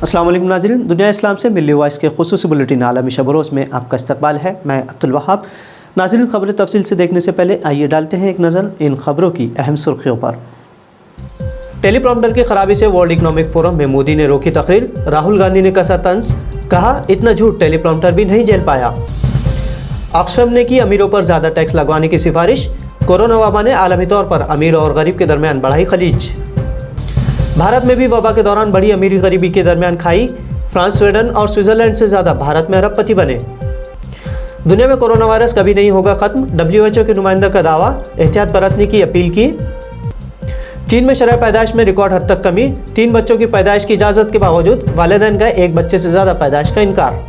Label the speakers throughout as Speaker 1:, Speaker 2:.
Speaker 1: अस्सलाम वालेकुम नाज़रीन, दुनिया इस्लाम से मिली वॉइस के खुसूसी बुलेटिन आलमी शब-ओ-रोज़ में आपका इस्तकबाल है। मैं अब्दुल वहाब। नाज़रीन, खबरें तफसील से देखने से पहले आइए डालते हैं एक नज़र इन खबरों की अहम सुर्खियों पर। टेलीप्रॉम्प्टर की खराबी से वर्ल्ड इकनॉमिक फोरम में मोदी ने रोकी तकरीर, राहुल गांधी ने कसा तंज, कहा इतना झूठ टेलीप्रॉम्प्टर भी नहीं झेल पाया। ऑक्सफैम ने की अमीरों पर ज़्यादा टैक्स लगवाने की सिफारिश, कोरोना वबा ने आलमी तौर पर अमीर और गरीब के दरमियान बढ़ाई खलीज। भारत में भी वबा के दौरान बड़ी अमीरी गरीबी के दरमियान खाई, फ्रांस, स्वीडन और स्विट्जरलैंड से ज़्यादा भारत में अरबपति बने। दुनिया में कोरोना वायरस कभी नहीं होगा ख़त्म, WHO के नुमाइंदा का दावा, एहतियात बरतने की अपील की। चीन में शरह पैदाइश में रिकॉर्ड हद तक कमी, 3 बच्चों की पैदाइश की इजाज़त के बावजूद वालिदैन का 1 बच्चे से ज़्यादा पैदाइश का इनकार।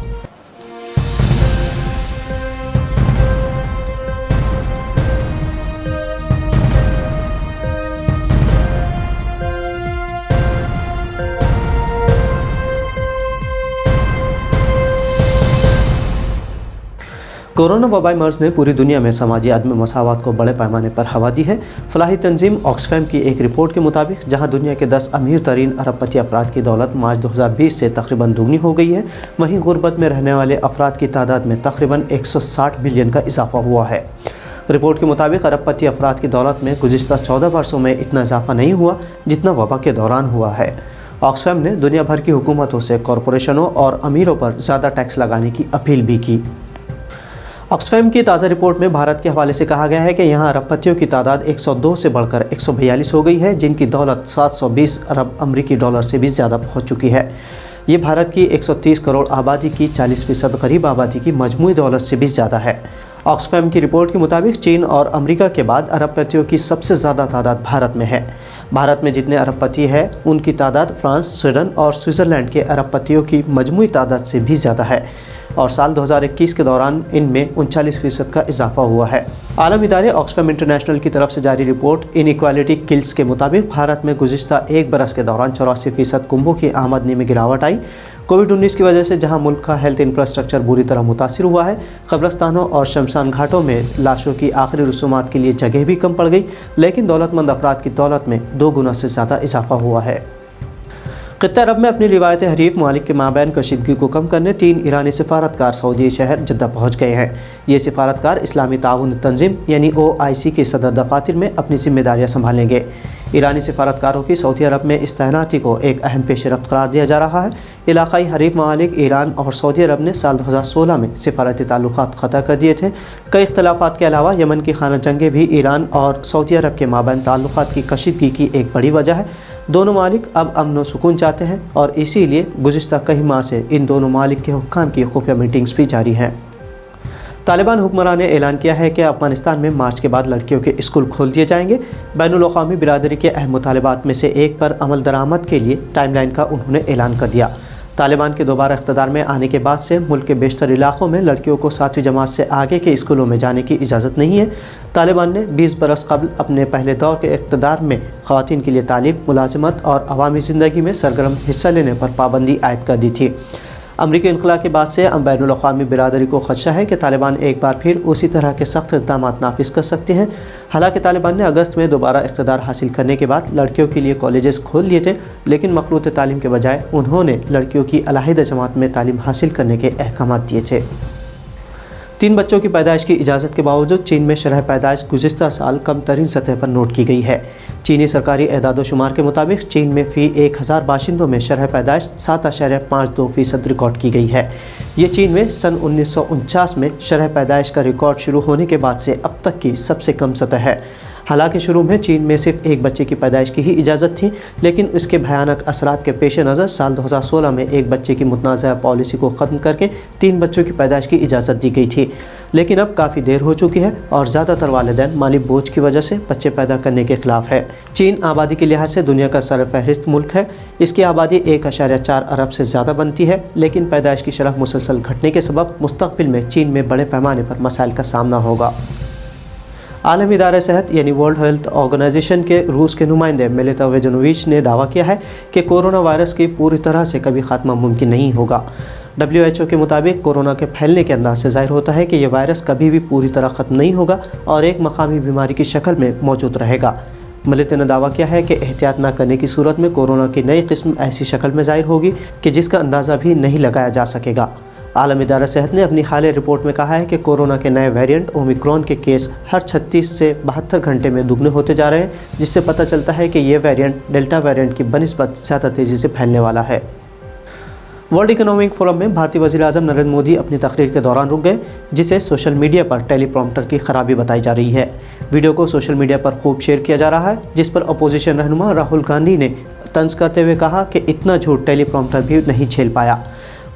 Speaker 1: कोरोना वबाई मर्ज ने पूरी दुनिया में समाजी अदम मसावत को बड़े पैमाने पर हवा दी है। फलाही तंजीम ऑक्सफैम की एक रिपोर्ट के मुताबिक जहां दुनिया के 10 अमीर तरीन अरबपति अफराद की दौलत मार्च 2020 से तकरीबन दुगनी हो गई है, वहीं गुर्बत में रहने वाले अफराद की तादाद में तकरीबन 160 मिलियन का इजाफा हुआ है। रिपोर्ट के मुताबिक अरबपति अफराद की दौलत में गुज़िश्ता 14 वर्षों में इतना इजाफा नहीं हुआ जितना वबा के दौरान हुआ है। ऑक्सफैम ने दुनिया भर की हुकूमतों से कॉरपोरेशनों और अमीरों पर ज़्यादा टैक्स लगाने की अपील भी की। ऑक्सफैम की ताज़ा रिपोर्ट में भारत के हवाले से कहा गया है कि यहाँ अरबपतियों की तादाद 102 से बढ़कर 142 हो गई है, जिनकी दौलत 720 अरब अमरीकी डॉलर से भी ज़्यादा पहुँच चुकी है। ये भारत की 130 करोड़ आबादी की 40% करीब आबादी की मजमूई दौलत से भी ज़्यादा है। ऑक्सफैम की रिपोर्ट के मुताबिक चीन और अमेरिका के बाद अरबपतियों की सबसे ज़्यादा तादाद भारत में है। भारत में जितने अरबपति हैं उनकी तादाद फ्रांस, स्वीडन और स्विट्ज़रलैंड के अरबपतियों की मजमूई तादाद से भी ज़्यादा है और साल 2021 के दौरान इनमें 39% का इजाफा हुआ है। आलमी इदारे ऑक्सफैम इंटरनेशनल की तरफ से जारी रिपोर्ट इनइक्वालिटी किल्स के मुताबिक भारत में गुज़िश्ता 1 बरस के दौरान 84% कुंभों की आमदनी में गिरावट आई। कोविड-19 की वजह से जहां मुल्क का हेल्थ इंफ्रास्ट्रक्चर बुरी तरह मुतासिर हुआ है, कब्रस्तानों और शमशान घाटों में लाशों की आखिरी रसूमात के लिए जगह भी कम पड़ गई, लेकिन दौलतमंद अफराद की दौलत में 2 गुना से ज़्यादा इजाफा हुआ है। ख़ित्ता अरब में अपनी रिवायत हरीफ ममालिक के माबैन कशीदगी को कम करने 3 ईरानी सिफारतकार सऊदी शहर जद्दा पहुँच गए हैं। ये सिफारतकार इस्लामी ताउन तंजीम यानी OIC के सदर दफातर में अपनी जिम्मेदारियाँ संभालेंगे। ईरानी सिफारतकारों की सऊदी अरब में इस तैनाती को एक अहम पेशरफ्त करार दिया जा रहा है। इलाकाई हरीफ ममालिक ईरान और सऊदी अरब ने साल 2016 में सिफारती ताल्लुकात ख़त्म कर दिए थे। कई इख्तलाफात के अलावा यमन की खाना जंगें भी ईरान और सऊदी अरब के माबैन ताल्लुकात की कशीदगी की एक बड़ी वजह है। दोनों मालिक अब अमन व सुकून चाहते हैं और इसीलिए गुज़िश्ता कई माह से इन दोनों मालिक के हुक्काम की खुफिया मीटिंग्स भी जारी हैं। तालिबान हुक्मरान ने ऐलान किया है कि अफगानिस्तान में मार्च के बाद लड़कियों के स्कूल खोल दिए जाएंगे। बैनुल अक़वामी बिरादरी के अहम मुतालबात में से एक पर अमल दरामद के लिए टाइमलाइन का उन्होंने ऐलान कर दिया। तालिबान के दोबारा इक़्तिदार में आने के बाद से मुल्क के बेशतर इलाक़ों में लड़कियों को 7वीं जमात से आगे के स्कूलों में जाने की इजाज़त नहीं है। तालिबान ने 20 बरस कबल अपने पहले दौर के इक़्तिदार में ख़वातीन के लिए तालीम, मुलाज़मत और अवामी ज़िंदगी में सरगर्म हिस्सा लेने पर पाबंदी आयद कर दी थी। अमरीकी इनक़िलाब के बाद से बैनुल अक़वामी बिरादरी को ख़दशा है कि तालिबान एक बार फिर उसी तरह के सख्त इक़दाम नाफिज कर सकते हैं। हालांकि तालिबान ने अगस्त में दोबारा इक़्तिदार हासिल करने के बाद लड़कियों के लिए कॉलेजेस खोल लिए थे, लेकिन मखलूत तालीम के बजाय उन्होंने लड़कियों की अलहदा जमात में तालीम हासिल करने के अहकाम दिए थे। 3 बच्चों की पैदाइश की इजाज़त के बावजूद चीन में शरह पैदाइश गुज़िश्ता साल कम तरीन सतह पर नोट की गई है। चीनी सरकारी एदाद शुमार के मुताबिक चीन में फ़ी 1000 बाशिंदों में शरह पैदाइश 7.52% रिकॉर्ड की गई है। ये चीन में सन 1949 में शरह पैदाइश का रिकॉर्ड शुरू होने के बाद से अब तक की सबसे कम सतह है। हालांकि शुरू में चीन में सिर्फ 1 बच्चे की पैदाइश की ही इजाज़त थी, लेकिन इसके भयानक असरात के पेश नज़र साल 2016 में 1 बच्चे की मुतनाज़ा पॉलिसी को ख़त्म करके 3 बच्चों की पैदाइश की इजाज़त दी गई थी। लेकिन अब काफ़ी देर हो चुकी है और ज़्यादातर वालिदैन माली बोझ की वजह से बच्चे पैदा करने के ख़िलाफ़ है। चीन आबादी के लिहाज से दुनिया का सरफ़हरिस्त मुल्क है। इसकी आबादी 1.4 अरब से ज़्यादा बनती है, लेकिन पैदाइश की शरह मुसलसल घटने के सबब मुस्तक़बिल में चीन में बड़े पैमाने पर मसाइल का सामना होगा। आलमी इदारे सेहत यानी वर्ल्ड हेल्थ ऑर्गेनाइजेशन के रूस के नुमाइंदे मेलिता वेजनोविच ने दावा किया है कि कोरोना वायरस की पूरी तरह से कभी खात्मा मुमकिन नहीं होगा। WHO के मुताबिक कोरोना के फैलने के अंदाज से ज़ाहिर होता है कि यह वायरस कभी भी पूरी तरह ख़त्म नहीं होगा और एक मकामी बीमारी की शक्ल में मौजूद रहेगा। मलिक ने दावा किया है कि एहतियात न करने की सूरत में कोरोना की नई किस्म ऐसी शक्ल में ज़ाहिर होगी कि जिसका अंदाज़ा भी नहीं लगाया जा सकेगा। आलमी इदारा सेहत ने अपनी हालिया रिपोर्ट में कहा है कि कोरोना के नए वेरिएंट ओमिक्रॉन के केस हर 36 से 72 घंटे में दुगने होते जा रहे हैं, जिससे पता चलता है कि ये वेरिएंट डेल्टा वेरिएंट की बनिस्बत ज़्यादा तेज़ी से फैलने वाला है। वर्ल्ड इकोनॉमिक फोरम में भारतीय वज़ीर-ए-आज़म नरेंद्र मोदी अपनी तकरीर के दौरान रुक गए, जिसे सोशल मीडिया पर टेलीप्रॉम्प्टर की खराबी बताई जा रही है। वीडियो को सोशल मीडिया पर खूब शेयर किया जा रहा है, जिस पर अपोजिशन रहनुमा राहुल गांधी ने तंज करते हुए कहा कि इतना झूठ टेलीप्रॉम्प्टर भी नहीं झेल पाया।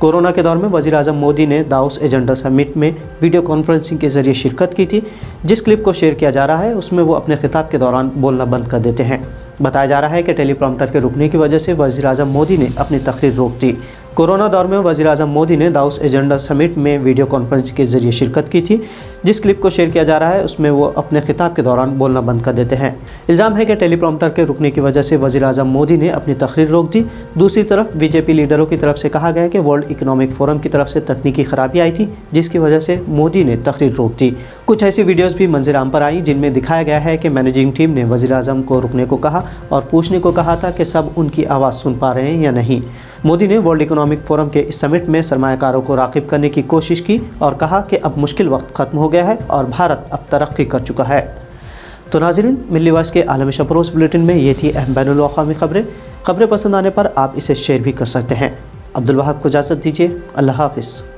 Speaker 1: कोरोना के दौर में वज़ीर-ए-आज़म मोदी ने दावोस एजेंडा समिट में वीडियो कॉन्फ्रेंसिंग के ज़रिए शिरकत की थी। जिस क्लिप को शेयर किया जा रहा है उसमें वो अपने खिताब के दौरान बोलना बंद कर देते हैं। बताया जा रहा है कि टेलीप्रॉम्प्टर के रुकने की वजह से वज़ीर-ए-आज़म मोदी ने अपनी तकरीर रोक दी। कोरोना दौर में वज़ीर-ए-आज़म मोदी ने दावोस एजेंडा समिट में वीडियो कॉन्फ्रेंसिंग के ज़रिए शिरकत की थी। जिस क्लिप को शेयर किया जा रहा है उसमें वो अपने खिताब के दौरान बोलना बंद कर देते हैं। इल्ज़ाम है कि टेलीप्रॉम्प्टर के रुकने की वजह से वज़ीर-ए-आज़म मोदी ने अपनी तकरीर रोक दी। दूसरी तरफ बीजेपी लीडरों की तरफ से कहा गया कि वर्ल्ड इकोनॉमिक फोरम की तरफ से तकनीकी खराबी आई थी, जिसकी वजह से मोदी ने तकरीर रोक दी। कुछ ऐसी वीडियोज़ भी मंज़िल आम पर आई जिनमें दिखाया गया है कि मैनेजिंग टीम ने वज़ीर-ए-आज़म को रुकने को कहा और पूछने को कहा था कि सब उनकी आवाज़ सुन पा रहे हैं या नहीं। मोदी ने वर्ल्ड इकोनॉमिक फोरम के इस समिट में सरमायाकारों को राग़िब करने की कोशिश की और कहा कि अब मुश्किल वक्त ख़त्म हो गया है और भारत अब तरक्की कर चुका है। तो नाज़रीन, मिल्ली वॉइस के आलमी शपरोज़ बुलेटिन में ये थी अहम बैनुल अक़वामी खबरें पसंद आने पर आप इसे शेयर भी कर सकते हैं। अब्दुल वहाब को इजाज़त दीजिए। अल्लाह हाफ़िज़।